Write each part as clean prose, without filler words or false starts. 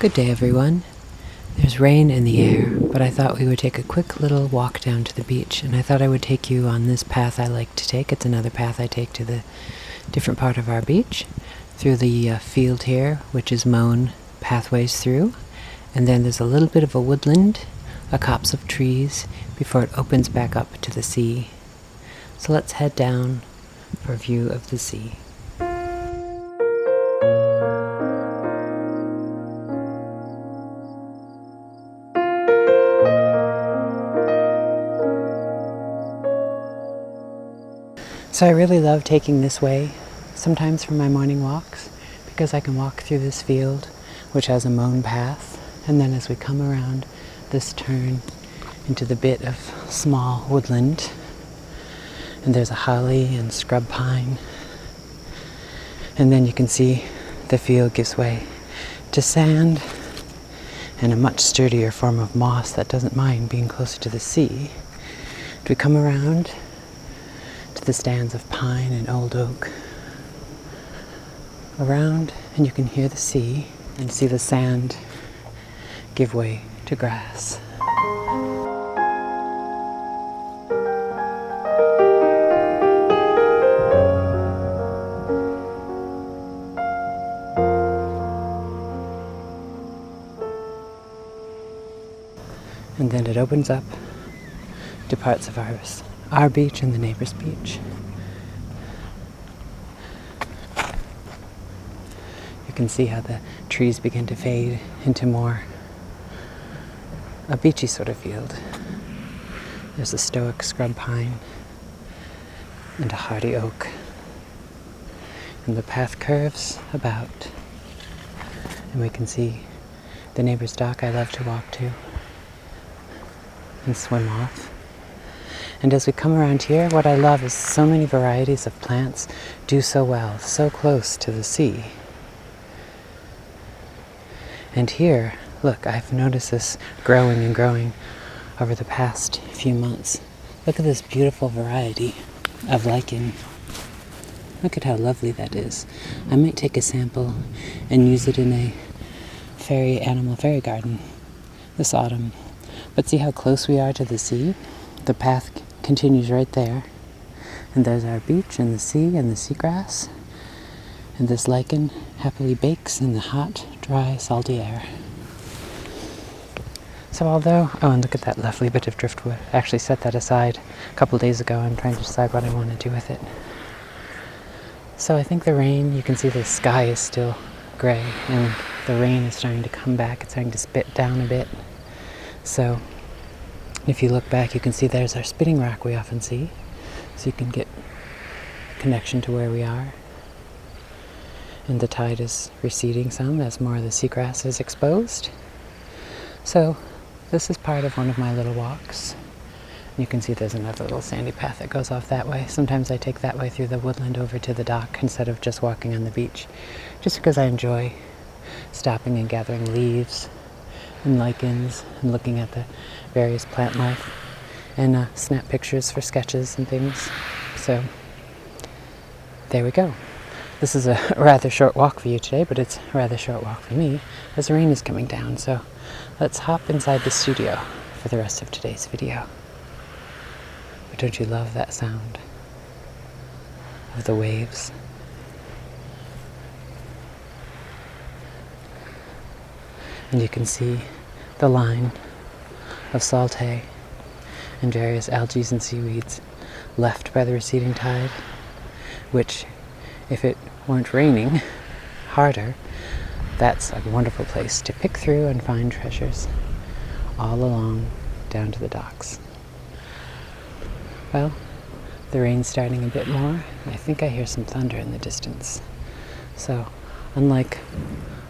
Good day, everyone. There's rain in the air, but I thought we would take a quick little walk down to the beach, and I thought I would take you on this path I like to take. It's another path I take to the different part of our beach, through the field here, which is mown pathways through, and then there's a little bit of a woodland, a copse of trees, before it opens back up to the sea. So let's head down for a view of the sea. So I really love taking this way, sometimes for my morning walks, because I can walk through this field, which has a mown path, and then as we come around this turn into the bit of small woodland, and there's a holly and scrub pine, and then you can see the field gives way to sand and a much sturdier form of moss that doesn't mind being closer to the sea. As we come around to the stands of pine and old oak around, and you can hear the sea and see the sand give way to grass. And then it opens up to parts of our beach and the neighbor's beach. You can see how the trees begin to fade into more a beachy sort of field. There's a stoic scrub pine and a hardy oak. And the path curves about, and we can see the neighbor's dock I love to walk to and swim off. And as we come around here, what I love is so many varieties of plants do so well, so close to the sea. And here, look, I've noticed this growing and growing over the past few months. Look at this beautiful variety of lichen. Look at how lovely that is. I might take a sample and use it in a animal fairy garden this autumn. But see how close we are to the sea? The path continues right there. And there's our beach and the sea and the seagrass. And this lichen happily bakes in the hot, dry, salty air. So although, and look at that lovely bit of driftwood. I actually set that aside a couple days ago. I'm trying to decide what I want to do with it. So I think the rain, you can see the sky is still gray and the rain is starting to come back. It's starting to spit down a bit. So if you look back, you can see there's our spitting rock we often see. So you can get a connection to where we are. And the tide is receding some as more of the seagrass is exposed. So this is part of one of my little walks. You can see there's another little sandy path that goes off that way. Sometimes I take that way through the woodland over to the dock instead of just walking on the beach, just because I enjoy stopping and gathering leaves and lichens and looking at the various plant life and snap pictures for sketches and things. So there we go. This is a rather short walk for you today, but it's a rather short walk for me as the rain is coming down. So let's hop inside the studio for the rest of today's video. But don't you love that sound of the waves? And you can see the line of salt hay and various algae and seaweeds left by the receding tide, which, if it weren't raining harder, that's a wonderful place to pick through and find treasures all along down to the docks. Well, the rain's starting a bit more. I think I hear some thunder in the distance. So, unlike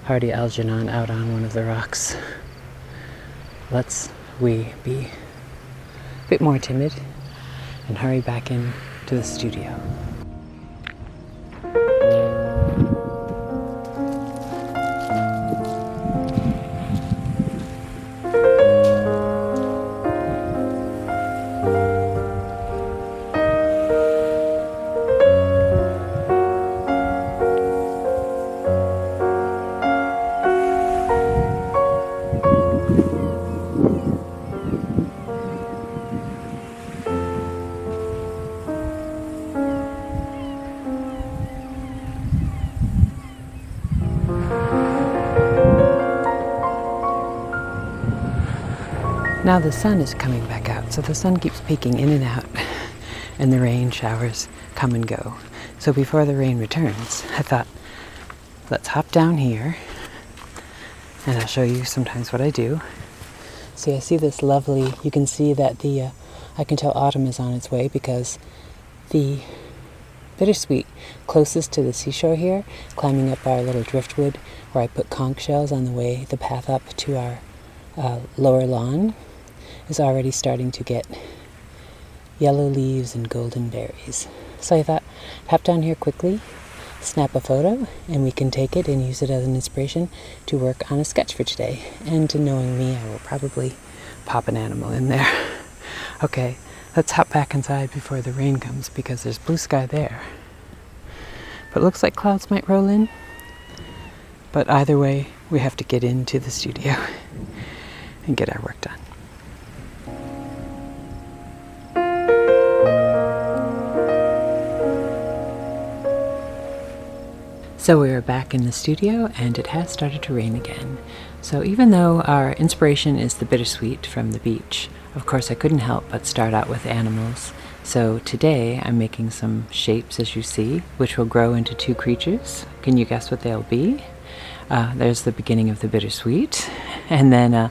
hardy Algernon out on one of the rocks, let's be a bit more timid and hurry back in to the studio. Now the sun is coming back out, so the sun keeps peeking in and out, and the rain showers come and go. So before the rain returns, I thought, let's hop down here, and I'll show you sometimes what I do. See, I see this lovely, you can see that I can tell autumn is on its way because the bittersweet closest to the seashore here, climbing up our little driftwood where I put conch shells on the path up to our lower lawn, is already starting to get yellow leaves and golden berries. So I thought, hop down here quickly, snap a photo, and we can take it and use it as an inspiration to work on a sketch for today. And to knowing me, I will probably pop an animal in there. Okay, let's hop back inside before the rain comes because there's blue sky there. But it looks like clouds might roll in. But either way, we have to get into the studio and get our work done. So we are back in the studio and it has started to rain again. So even though our inspiration is the bittersweet from the beach, of course I couldn't help but start out with animals. So today I'm making some shapes, as you see, which will grow into two creatures. Can you guess what they'll be? There's the beginning of the bittersweet, and then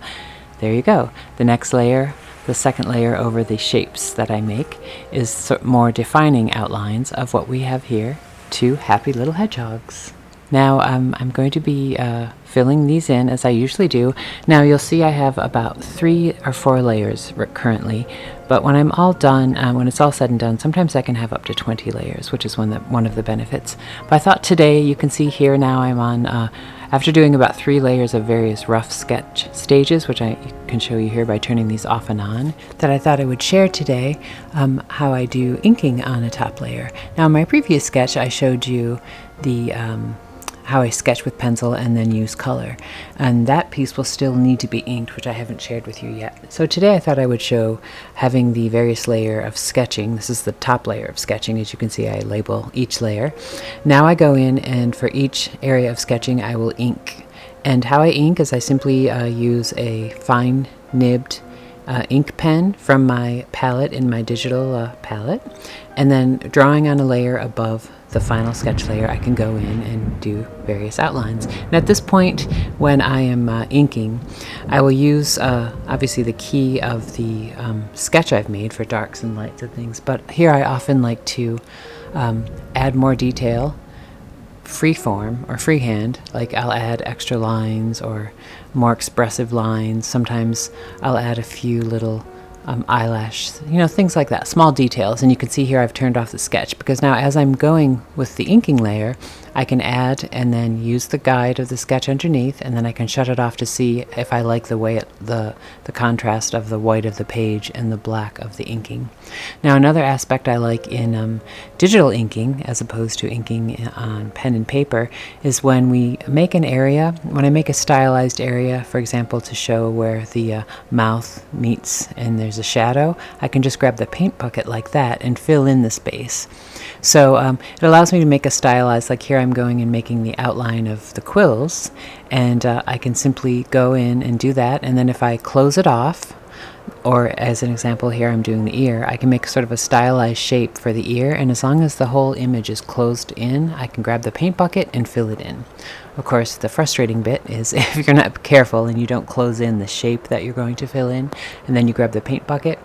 there you go. The next layer, the second layer over the shapes that I make, is more defining outlines of what we have here. Two happy little hedgehogs. Now I'm going to be filling these in as I usually do. Now you'll see I have about 3 or 4 layers currently, but when I'm all done, when it's all said and done, sometimes I can have up to 20 layers, which is one of the benefits. But I thought today, you can see here now I'm on, after doing about 3 layers of various rough sketch stages, which I can show you here by turning these off and on, that I thought I would share today how I do inking on a top layer. Now in my previous sketch I showed you the how I sketch with pencil and then use color, and that piece will still need to be inked, which I haven't shared with you yet. So today I thought I would show having the various layer of sketching. This is the top layer of sketching. As you can see, I label each layer. Now I go in and for each area of sketching I will ink, and how I ink is I simply use a fine nibbed ink pen from my palette in my digital palette, and then drawing on a layer above the final sketch layer, I can go in and do various outlines. And at this point, when I am inking, I will use obviously the key of the sketch I've made for darks and lights and things, but here I often like to add more detail, freeform or freehand, like I'll add extra lines or more expressive lines. Sometimes I'll add a few little eyelash, things like that, small details. And you can see here I've turned off the sketch because now as I'm going with the inking layer, I can add and then use the guide of the sketch underneath, and then I can shut it off to see if I like the way the contrast of the white of the page and the black of the inking. Now another aspect I like in digital inking as opposed to inking on pen and paper is when we make an area, when I make a stylized area, for example, to show where the mouth meets and there's a shadow, I can just grab the paint bucket like that and fill in the space. So it allows me to make a stylized, like here I'm going and making the outline of the quills, and I can simply go in and do that, and then if I close it off, or as an example here I'm doing the ear, I can make sort of a stylized shape for the ear, and as long as the whole image is closed in, I can grab the paint bucket and fill it in. Of course, the frustrating bit is if you're not careful and you don't close in the shape that you're going to fill in, and then you grab the paint bucket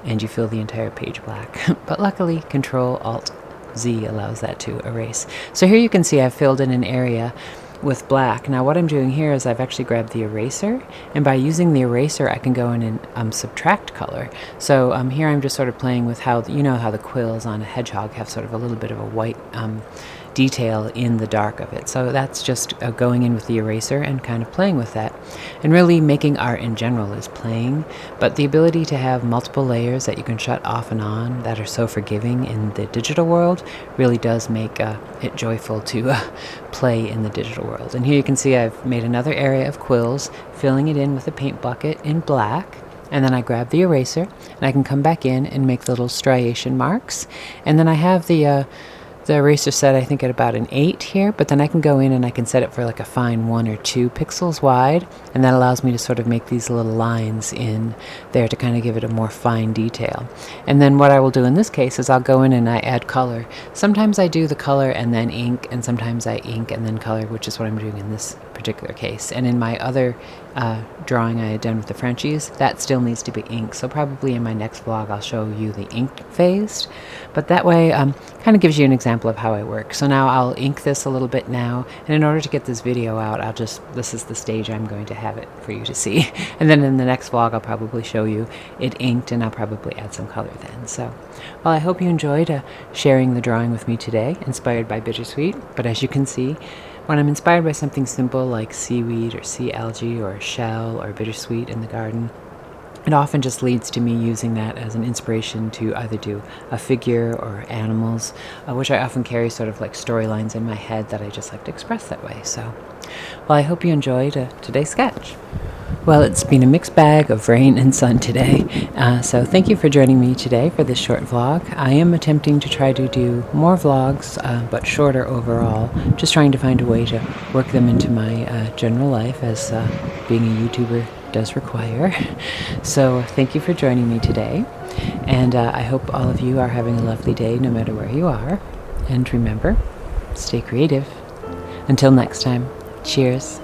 and you fill the entire page black. But luckily, Control-Alt-Z allows that to erase. So here you can see I've filled in an area with black. Now what I'm doing here is I've actually grabbed the eraser, and by using the eraser I can go in and subtract color. So here I'm just sort of playing with how, how the quills on a hedgehog have sort of a little bit of a white detail in the dark of it. So that's just going in with the eraser and kind of playing with that. And really making art in general is playing, but the ability to have multiple layers that you can shut off and on that are so forgiving in the digital world really does make it joyful to play in the digital world. And here you can see I've made another area of quills, filling it in with a paint bucket in black. And then I grab the eraser and I can come back in and make little striation marks. And then I have the the eraser set I think at about an 8 here, but then I can go in and I can set it for like a fine 1 or 2 pixels wide, and that allows me to sort of make these little lines in there to kind of give it a more fine detail. And then what I will do in this case is I'll go in and I add color. Sometimes I do the color and then ink, and sometimes I ink and then color, which is what I'm doing in this particular case. And in my other drawing I had done with the Frenchies, that still needs to be inked, so probably in my next vlog I'll show you the inked phase, but that way kind of gives you an example of how I work. So now I'll ink this a little bit now, and in order to get this video out, this is the stage I'm going to have it for you to see, and then in the next vlog I'll probably show you it inked, and I'll probably add some color then. So, well, I hope you enjoyed sharing the drawing with me today, inspired by Bittersweet. But as you can see, when I'm inspired by something simple like seaweed or sea algae or a shell or bittersweet in the garden, it often just leads to me using that as an inspiration to either do a figure or animals, which I often carry sort of like storylines in my head that I just like to express that way. So, well, I hope you enjoyed today's sketch. Well, it's been a mixed bag of rain and sun today, so thank you for joining me today for this short vlog. I am attempting to try to do more vlogs, but shorter overall, just trying to find a way to work them into my general life, as being a YouTuber does require. So thank you for joining me today, and I hope all of you are having a lovely day no matter where you are. And remember, stay creative. Until next time, cheers.